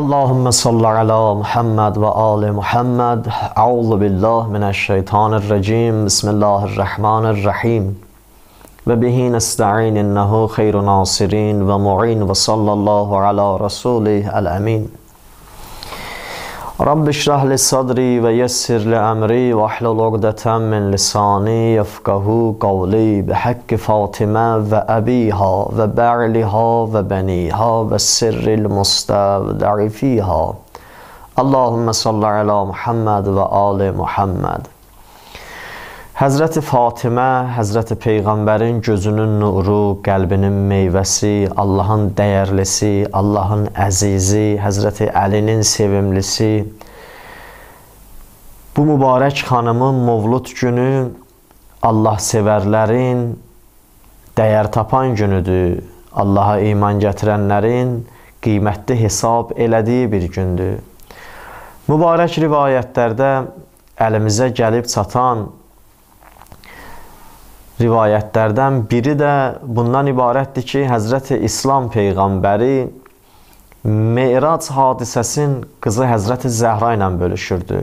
Allahümme salli ala Muhammed ve ali Muhammed. Euzu billahi mineşşeytanirracim. Bismillahirrahmanirrahim. Ve bihi nesta'in innehu hayru nasirin ve mu'in ve sallallahu ala rasulihil emin. Rabbi şrah li sadri ve yessir li emri ve ahlul ugdeten min lisani yefkahu kavli bi hakki Fatime ve abiha ve ba'liha ve beniha ve sirril mustevda'i fiha. Allahümme salli ala Muhammed ve ali Muhammed. Həzrəti Fatimə, Həzrəti Peyğəmbərin gözünün nuru, qəlbinin meyvəsi, Allahın dəyərlisi, Allahın əzizi, Həzrəti Əlinin sevimlisi. Bu mübarək xanımın Mövlud günü Allah sevərlərin dəyər tapan günüdür. Allaha iman gətirənlərin qiymətli hesab elədiyi bir gündür. Mübarək rivayətlərdə əlimizə gəlib çatan rivayətlərdən biri də bundan ibarətdir ki, Həzrəti İslam Peyğəmbəri Me'rac hadisəsin qızı Həzrəti Zəhra ilə bölüşürdü.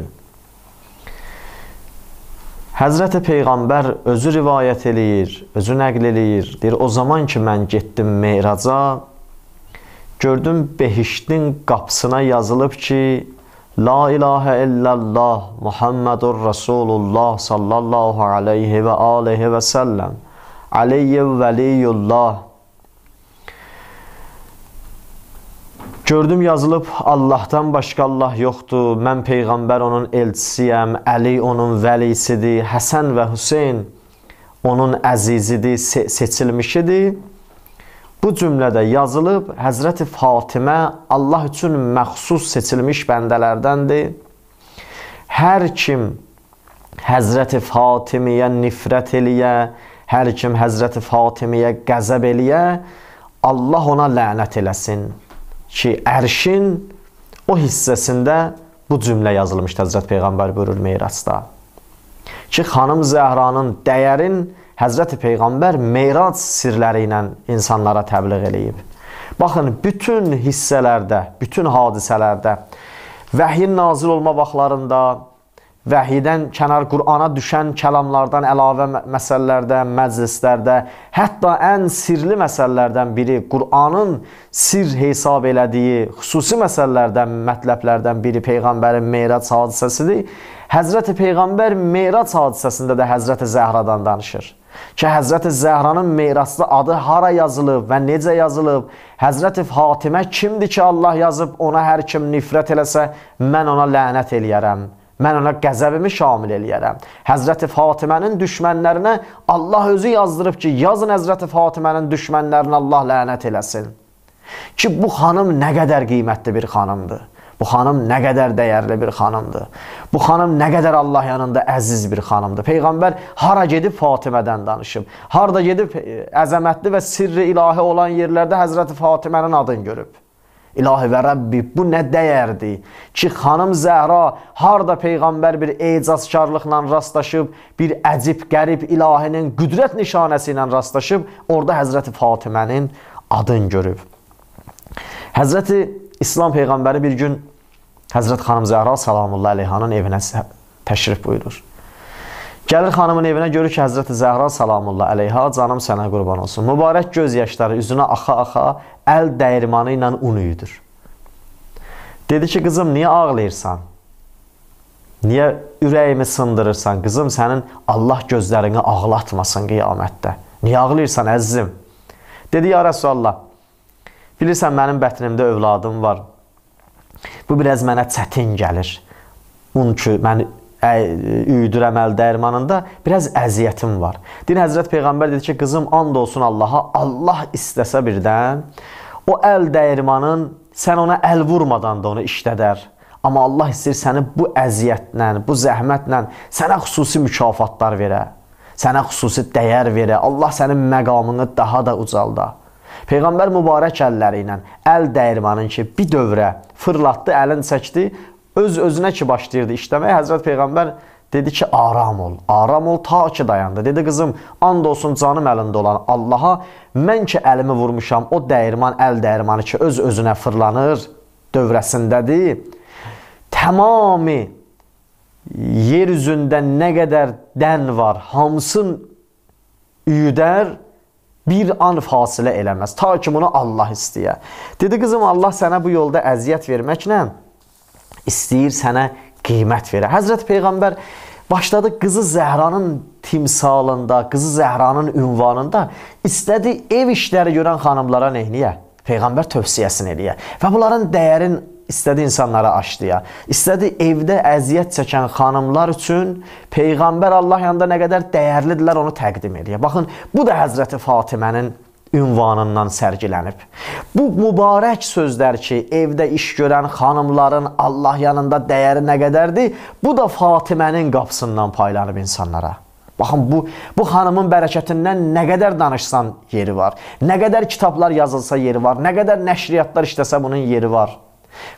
Həzrəti Peyğəmbər özü rivayət eləyir, özü nəql eləyir. Deyir, o zaman ki, mən getdim Me'raca, gördüm behiştin qapısına yazılıb ki, La ilahe illallah Muhammedur Resulullah sallallahu aleyhi ve aleyhi ve sellem Aleyhi veliyullah. Gördüm yazılıb Allah'tan başqa Allah yoxdur. Mən Peyğəmbər onun elçisiyəm. Əli onun vəlisidir. Həsən və Hüseyin onun əzizidir, seçilmişidir. Bu cümlədə yazılıb Həzrəti Fatimə Allah üçün məxsus seçilmiş bəndələrdəndir. Hər kim Həzrəti Fatiməyə nifrət eləyə, hər kim Həzrəti Fatiməyə qəzəb eləyə, Allah ona lənət eləsin. Ki, ərşin o hissəsində bu cümlə yazılmışdır. Həzrət Peyğəmbər buyurur Meyracda. Ki, xanım Zəhranın dəyərin Həzrəti Peyğəmbər Meyrac sirləri ilə insanlara təbliğ eləyib. Baxın, bütün hissələrdə, bütün hadisələrdə, vəhyin nazil olma vaxtlarında, vəhiydən kənar Qur'ana düşən kəlamlardan əlavə məsələlərdə, məclislərdə, hətta ən sirli məsələlərdən biri, Qur'anın sir hesab elədiyi xüsusi məsələlərdən, mətləblərdən biri Peyğəmbərin Meyrac hadisəsidir. Həzrəti Peyğəmbər Meyrac hadisəsində də Həzrəti Zəhradan danışır. Ki, Həzrəti Zəhra'nın Meyracda adı hara yazılıb və necə yazılıb? Həzrəti Fatimə kimdir ki, Allah yazıb, ona hər kim nifrət eləsə, mən ona lənət eləyərəm. Mən ona qəzəbimi şamil eləyərəm. Həzrəti Fatimənin düşmənlərinə Allah özü yazdırıb ki, yazın Həzrəti Fatimənin düşmənlərinə Allah lənət eləsin. Ki, bu xanım nə qədər qiymətli bir xanımdır. Bu xanım nə qədər dəyərli bir xanımdır. Bu xanım nə qədər Allah yanında əziz bir xanımdır. Peyğəmbər hara gedib Fatimədən danışıb. Harada gedib əzəmətli və sirri ilahi olan yerlərdə Həzrəti Fatimənin adını görüb. İlahi və Rəbbi, bu nə dəyərdir ki, xanım Zəhra harada Peyğəmbər bir ecazkarlıqla rastlaşıb, bir əcib, qərib ilahinin qüdrət nişanəsi ilə rastlaşıb, orada Həzrəti Fatimənin adını görüb. Həzrəti İslam Peyğəmbəri bir gün Həzrət xanım Zəhra salamullah aleyhanın evinə təşrif buyurur. Gəlir xanımın evinə, görür ki, Həzrəti Zəhra salamullah aleyha, canım sənə qurban olsun. Mübarək göz yaşları üzünə axa-axa əl dəyirmanı ilə un uyudur. Dedi ki, qızım, niyə ağlayırsan? Niyə ürəyimi sındırırsan? Qızım, sənin Allah gözlərini ağlatmasın qiyamətdə. Niyə ağlayırsan əzizim? Dedi, ya Rəsulallah, bilirsən, mənim bətnimdə övladım var. Bu biraz mənə çətin gəlir. Un ki, mən üyüdürəm əl dəyirmanında, biraz əziyyətim var. Din Həzrət Peyğəmbər dedi ki, qızım, and olsun Allaha, Allah istəsə birdən, o əl dəyirmanın sən ona əl vurmadan da onu işlədər. Amma Allah istəyir səni bu əziyyətlə, bu zəhmətlə sənə xüsusi mükafatlar verə, sənə xüsusi dəyər verə, Allah sənin məqamını daha da ucalda. Peyğəmbər mübarək əlləri ilə əl dəyirmanın ki, bir dövrə fırlatdı, əlini çəkdi, öz-özünə ki, başlayırdı işləməyə. Həzrət Peyğəmbər dedi ki, aram ol, ta ki dayandı. Dedi, qızım, and olsun canım əlində olan Allaha, mən ki əlimi vurmuşam, o dəyirman, əl dəyirmanı ki, öz-özünə fırlanır, dövrəsindədir. Tamamı yer üzündə nə qədər dən var, hamısın üyüdər, bir an fasilə eləməz. Ta ki bunu Allah istəyə. Dedi, qızım, Allah sənə bu yolda əziyyət verməklə istəyir sənə qiymət verə. Həzrət Peyğəmbər başladı qızı Zəhranın timsalında, qızı Zəhranın ünvanında istədi ev işləri görən xanımlara neyniyə? Peyğəmbər tövsiyəsini eləyə. Və bunların dəyərin istədi insanlara aşdıya. İstədi evdə əziyyət çəkən xanımlar üçün Peyğəmbər Allah yanında nə qədər dəyərlidirlər onu təqdim eləyə. Baxın, bu da Həzrəti Fatimənin ünvanından sərgilənib. Bu mübarək sözlər ki, evdə iş görən xanımların Allah yanında dəyəri nə qədərdir, bu da Fatimənin qapısından paylanıb insanlara. Baxın, bu xanımın bərəkətindən nə qədər danışsan yeri var, nə qədər kitablar yazılsa yeri var, nə qədər nəşriyyatlar işləsə bunun yeri var.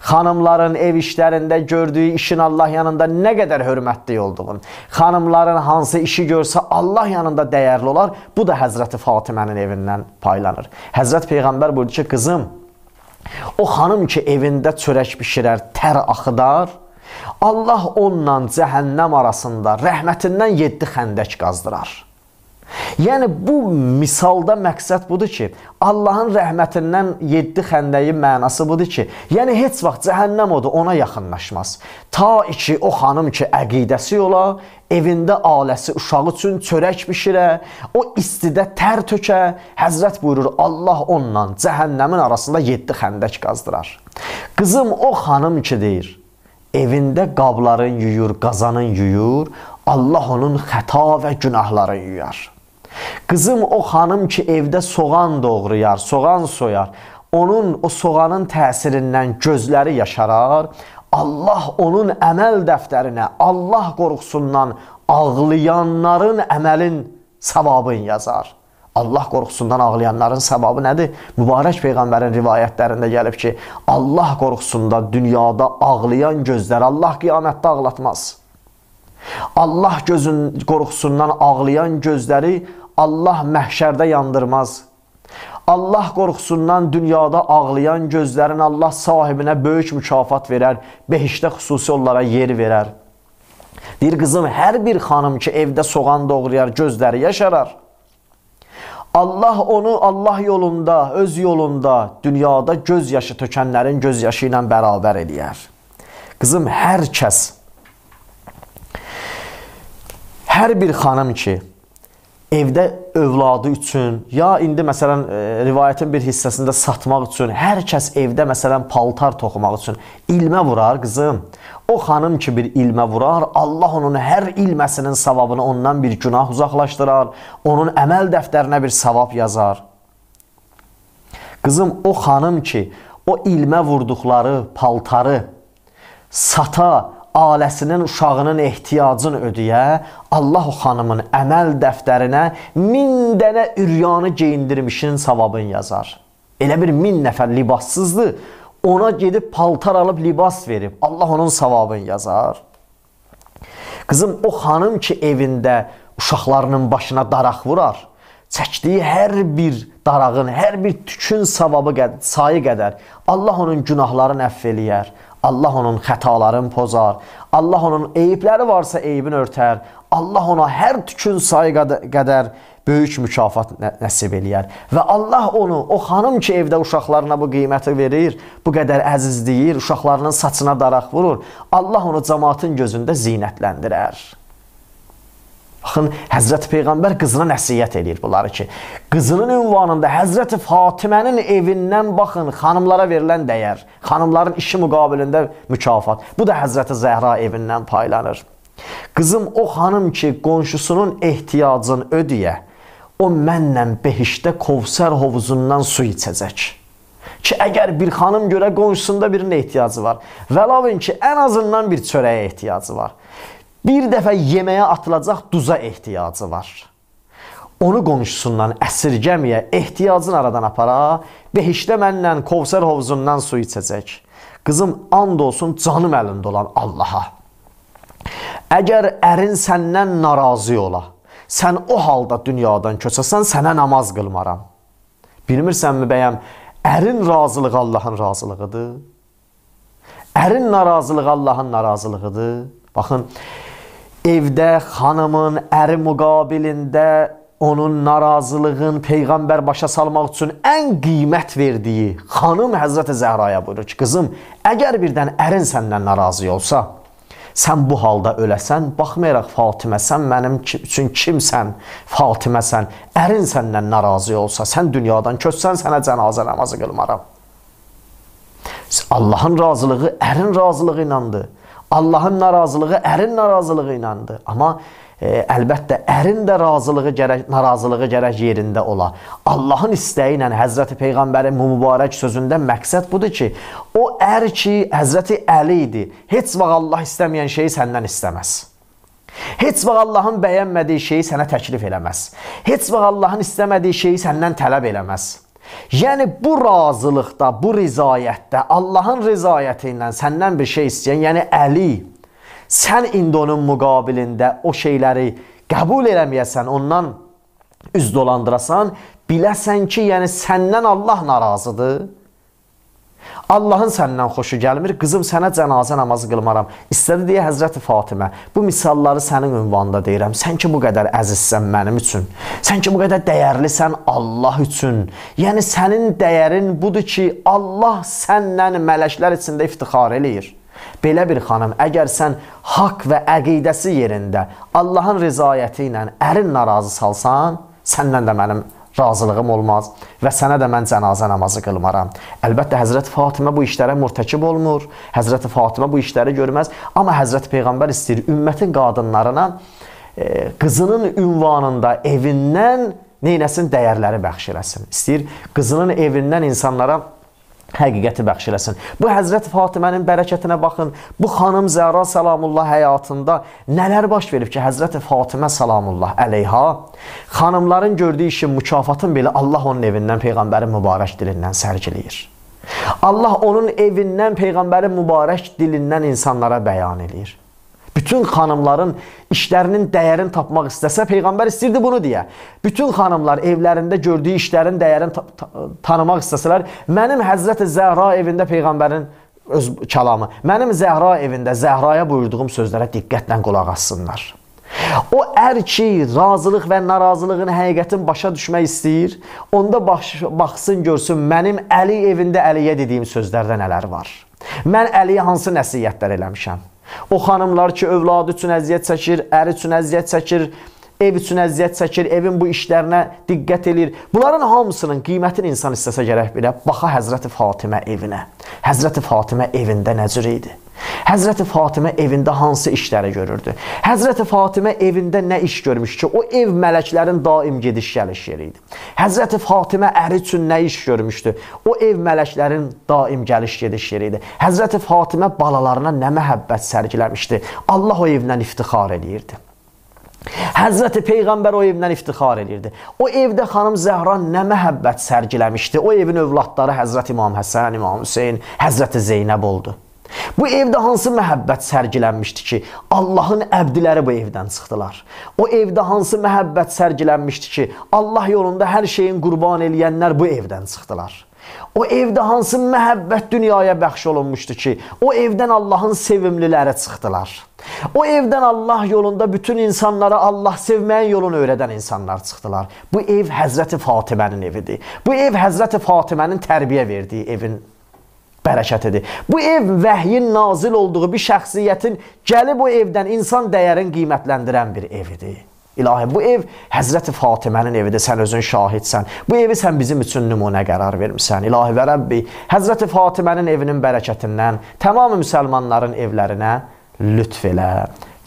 Xanımların ev işlərində gördüyü işin Allah yanında nə qədər hörmətli olduğun, xanımların hansı işi görsə Allah yanında dəyərli olar, bu da Həzrəti Fatimənin evindən paylanır. Həzrət Peyğəmbər buyurdu ki, qızım, o xanım ki evində çörək bişirər, tər axıdar, Allah onunla cəhənnəm arasında rəhmətindən 7 xəndək qazdırar. Yəni, bu misalda məqsəd budur ki, Allahın rəhmətindən 7 xəndəyin mənası budur ki, yəni heç vaxt cəhənnəm odu ona yaxınlaşmaz. Ta ki, o xanım ki, əqidəsi ola, evində ailəsi, uşağı üçün çörək bişirə, o istidə tər tökə, Həzrət buyurur, Allah onunla cəhənnəmin arasında 7 xəndək qazdırar. Qızım, o xanım ki, deyir, evində qabların yuyur, qazanın yuyur, Allah onun xəta və günahların yuyar. Qızım, o xanım ki, evdə soğan doğrayar, soğan soyar, onun o soğanın təsirindən gözləri yaşarar, Allah onun əməl dəftərinə, Allah qorxusundan ağlayanların əməlin savabını yazar. Allah qorxusundan ağlayanların savabı nədir? Mübarək Peyğəmbərin rivayətlərində gəlib ki, Allah qorxusunda dünyada ağlayan gözlər Allah qiyamətdə ağlatmaz. Allah qorxusundan ağlayan gözləri Allah məhşərdə yandırmaz. Allah qorxusundan dünyada ağlayan gözlərin Allah sahibinə böyük mükafat verər, behişdə xüsusi onlara yer verər. Deyir, qızım, hər bir xanım ki, evdə soğan doğrayar, gözləri yaşarar. Allah onu Allah yolunda, öz yolunda, dünyada göz yaşı tökənlərin göz yaşı ilə bərabər eləyər. Qızım, hər bir xanım ki, evdə övladı üçün, ya indi məsələn rivayətin bir hissəsində satmaq üçün, hər kəs evdə məsələn paltar toxumaq üçün ilmə vurar, qızım. O xanım ki bir ilmə vurar, Allah onun hər ilməsinin savabını ondan bir günah uzaqlaşdırar, onun əməl dəftərinə bir savab yazar. Qızım, o xanım ki o ilmə vurduqları paltarı sata, ailəsinin, uşağının ehtiyacını ödəyə, Allah o xanımın əməl dəftərinə 1000 dənə üryanı geyindirmişin savabını yazar. Elə bir 1000 nəfər libassızdır, ona gedib paltar alıb libas verib, Allah onun savabını yazar. Qızım, o xanım ki evində uşaqlarının başına daraq vurar, çəkdiyi hər bir darağın, hər bir tükün savabı sayı qədər Allah onun günahlarını əfv eləyər. Allah onun xətalarını pozar. Allah onun eyibləri varsa eybini örtər. Allah ona hər tükün sayı qədər böyük mükafat nəsib eləyər. Və Allah onu, o xanım ki evdə uşaqlarına bu qiyməti verir, bu qədər əzizləyir, uşaqlarının saçına daraq vurur, Allah onu cəmaatın gözündə zinətləndirər. Baxın, Həzrəti Peyğəmbər qızına nəsiyyət edir bunları ki, qızının ünvanında Həzrəti Fatimənin evindən baxın, xanımlara verilən dəyər, xanımların işi müqabilində mükafat. Bu da Həzrəti Zəhra evindən paylanır. Qızım, o xanım ki, qonşusunun ehtiyacını ödəyə, o mənlə behişdə Kovsər hovuzundan su içəcək. Ki, əgər bir xanım görə qonşusunda birinin ehtiyacı var, vəlavin ki, ən azından bir çörəyə ehtiyacı var. Bir dəfə yeməyə atılacaq duza ehtiyacı var. Onu qonşusundan əsirgəməyə, ehtiyacını aradan apara, behişdə mənlə Kovsər hovuzundan su içəcək. Qızım, and olsun canım əlində olan Allaha. Əgər ərin səndən narazı ola, sən o halda dünyadan köçəsən, sənə namaz qılmaram. Bilmirsənmi bəyəm, ərin razılığı Allahın razılığıdır. Ərin narazılığı Allahın narazılığıdır. Baxın, evdə xanımın əri müqabilində onun narazılığın Peyğəmbər başa salmaq üçün ən qiymət verdiyi xanım Həzrəti Zəhraya buyurur ki, qızım, əgər birdən ərin səndən narazı olsa, sən bu halda öləsən, baxmayaraq Fatimə, sən mənim üçün kimsən, Fatiməsən, ərin səndən narazı olsa, sən dünyadan köçsən, sənə cənazə namazı qılmaram. Allahın razılığı ərin razılığı iləndir. Allahın narazılığı ərin narazılığı iləndir. Amma əlbəttə, ərin də narazılığı gərək yerində ola. Allahın istəyi ilə Həzrəti Peyğəmbərin mübarək sözündə məqsəd budur ki, o ər ki, Həzrəti Əli idi, heç vaxt Allah istəməyən şeyi səndən istəməz. Heç vaxt Allahın bəyənmədiyi şeyi sənə təklif eləməz. Heç vaxt Allahın istəmədiyi şeyi səndən tələb eləməz. Yəni, bu razılıqda, bu rizayətdə, Allahın rizayəti ilə səndən bir şey istəyən, yəni Əli, sən indi onun müqabilində o şeyləri qəbul eləməyəsən, ondan üz dolandırasan, biləsən ki, yəni səndən Allah narazıdır. Allahın səndən xoşu gəlmir, qızım sənə cənazə namazı qılmaram. İstədi deyə Həzrəti Fatimə, bu misalları sənin ünvanında deyirəm. Sən ki, bu qədər əzizsən mənim üçün, sən ki, bu qədər dəyərlisən Allah üçün. Yəni, sənin dəyərin budur ki, Allah səndən mələklər içində iftixar eləyir. Belə bir xanım, əgər sən haqq və əqidəsi yerində Allahın rizayəti ilə ərin narazı salsan, səndən də mənim razılığım olmaz və sənə də mən cənazə namazı qılmaram. Əlbəttə, Həzrəti Fatimə bu işlərə mürtəkib olmur, Həzrəti Fatimə bu işləri görməz, amma Həzrəti Peyğəmbər istəyir ümmətin qadınlarına qızının ünvanında evindən neynəsin, dəyərləri bəxş eləsin. İstəyir qızının evindən insanlara həqiqəti bəxş eləsin. Bu Həzrəti Fatimənin bərəkətinə baxın. Bu xanım Zəhra salamullah həyatında nələr baş verib ki, Həzrəti Fatimə salamullah əleyha xanımların gördüyü işin mükafatın belə Allah onun evindən Peyğəmbərin mübarək dilindən sərgiləyir. Allah onun evindən Peyğəmbərin mübarək dilindən insanlara bəyan eləyir. Bütün xanımların işlərinin dəyərini tapmaq istəsə, Peyğəmbər istəyirdi bunu deyə. Bütün xanımlar evlərində gördüyü işlərin dəyərini tanımaq istəsələr, mənim Həzrəti Zəhra evində Peyğəmbərin öz kəlamı, mənim Zəhra evində Zəhraya buyurduğum sözlərə diqqətlə qulaq assınlar. O ər ki, razılıq və narazılığın həqiqətini başa düşmək istəyir, onda baxsın, görsün, mənim Əli evində Əliyə dediyim sözlərdə nələr var. Mən Əliyə hansı nəsiyyətlər eləmişəm? O xanımlar ki, övladı üçün əziyyət çəkir, əri üçün əziyyət çəkir, ev üçün əziyyət çəkir, evin bu işlərinə diqqət edir. Bunların hamısının qiymətini insan istəsə gərək bilə, baxa Həzrəti Fatimə evinə. Həzrəti Fatimə evində nə cür idi? Həzrəti Fatimə evində hansı işləri görürdü? Həzrəti Fatimə evində nə iş görmüş ki, o ev mələklərin daim gediş-gəliş yeri idi. Həzrəti Fatimə əri üçün nə iş görmüşdü? O ev mələklərin daim gəliş-gediş yeri idi. Həzrəti Fatimə balalarına nə məhəbbət sərgiləmişdi? Allah o evdən iftixar edirdi. Həzrəti Peyğəmbər o evdən iftixar edirdi. O evdə xanım Zəhra nə məhəbbət sərgiləmişdi? O evin övladları Həzrəti İmam Həsən, İmam Hüseyin, Həzrəti Zeynəb oldu. Bu evdə hansı məhəbbət sərgilənmişdi ki, Allahın əbdiləri bu evdən çıxdılar? O evdə hansı məhəbbət sərgilənmişdi ki, Allah yolunda hər şeyin qurban eləyənlər bu evdən çıxdılar? O evdə hansı məhəbbət dünyaya bəxş olunmuşdu ki, o evdən Allahın sevimliləri çıxdılar? O evdən Allah yolunda bütün insanlara Allah sevməyin yolunu öyrədən insanlar çıxdılar. Bu ev Həzrəti Fatimənin evidir. Bu ev Həzrəti Fatimənin tərbiyə verdiyi evin bərəkətidir. Bu ev vəhyin nazil olduğu bir şəxsiyyətin gəlib o evdən insan dəyərini qiymətləndirən bir evidir. İlahi, bu ev Həzrəti Fatimənin evidir, sən özün şahidsən. Bu evi sən bizim üçün nümunə qərar vermişsən. İlahi və Rəbbi, Həzrəti Fatimənin evinin bərəkətindən tamamı müsəlmanların evlərinə lütf elə.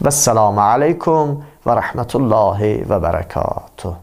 Vəssalamu aleykum və rəhmətullahi və bərəkatuhu.